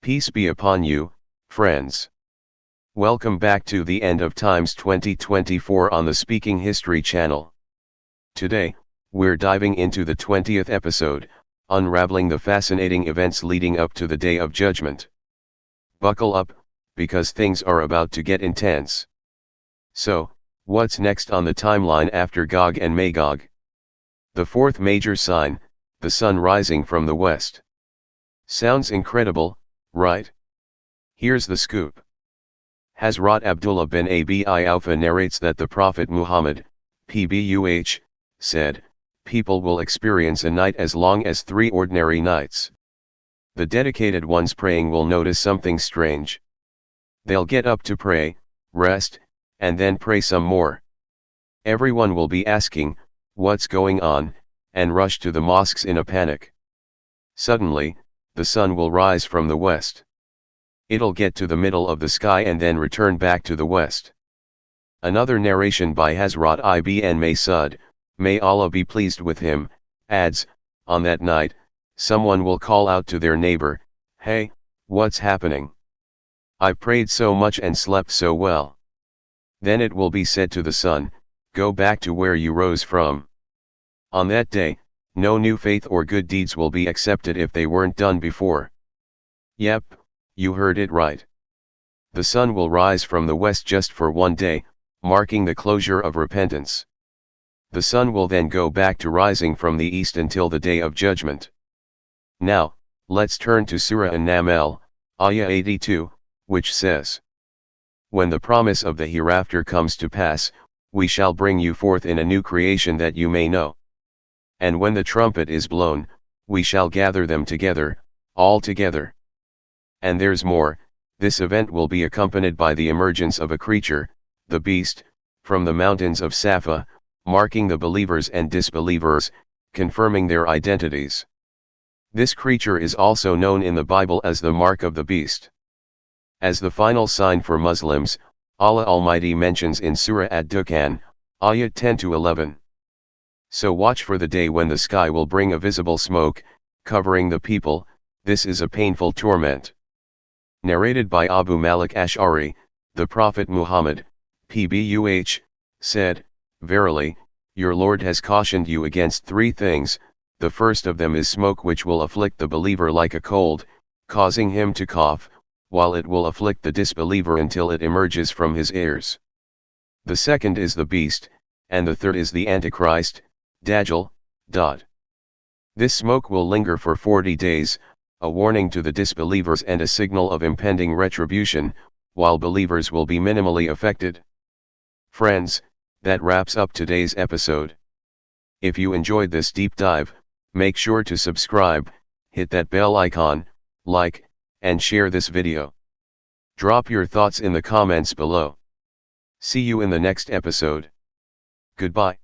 Peace be upon you, friends. Welcome back to the End of Times 2024 on the Speaking History channel. Today, we're diving into the 20th episode, unraveling the fascinating events leading up to the Day of Judgment. Buckle up, because things are about to get intense. So, what's next on the timeline after Gog and Magog? The fourth major sign, the sun rising from the west. Sounds incredible, right? Here's the scoop. Hazrat Abdullah bin Abi Aufa narrates that the Prophet Muhammad, PBUH, said, "People will experience a night as long as 3 ordinary nights. The dedicated ones praying will notice something strange. They'll get up to pray, rest, and then pray some more. Everyone will be asking, 'What's going on?' and rush to the mosques in a panic. Suddenly, the sun will rise from the west. It'll get to the middle of the sky and then return back to the west." Another narration by Hazrat Ibn Masud, may Allah be pleased with him, adds, "On that night, someone will call out to their neighbor, 'Hey, what's happening? I prayed so much and slept so well.' Then it will be said to the sun, 'Go back to where you rose from.' On that day, no new faith or good deeds will be accepted if they weren't done before." Yep, you heard it right. The sun will rise from the west just for one day, marking the closure of repentance. The sun will then go back to rising from the east until the Day of Judgment. Now, let's turn to Surah An-Naml, Ayah 82, which says, "When the promise of the hereafter comes to pass, we shall bring you forth in a new creation that you may know. And when the trumpet is blown, we shall gather them together, all together." And there's more, this event will be accompanied by the emergence of a creature, the beast, from the mountains of Safa, marking the believers and disbelievers, confirming their identities. This creature is also known in the Bible as the mark of the beast. As the final sign for Muslims, Allah Almighty mentions in Surah Ad-Dukhan, Ayat 10-11. "So watch for the day when the sky will bring a visible smoke, covering the people. This is a painful torment." Narrated by Abu Malik Ash'ari, the Prophet Muhammad, PBUH, said, "Verily, your Lord has cautioned you against 3 things, the first of them is smoke which will afflict the believer like a cold, causing him to cough, while it will afflict the disbeliever until it emerges from his ears. The second is the beast, and the third is the Antichrist, Dajjal. This smoke will linger for 40 days, a warning to the disbelievers and a signal of impending retribution, while believers will be minimally affected." Friends, that wraps up today's episode. If you enjoyed this deep dive, make sure to subscribe, hit that bell icon, like, and share this video. Drop your thoughts in the comments below. See you in the next episode. Goodbye.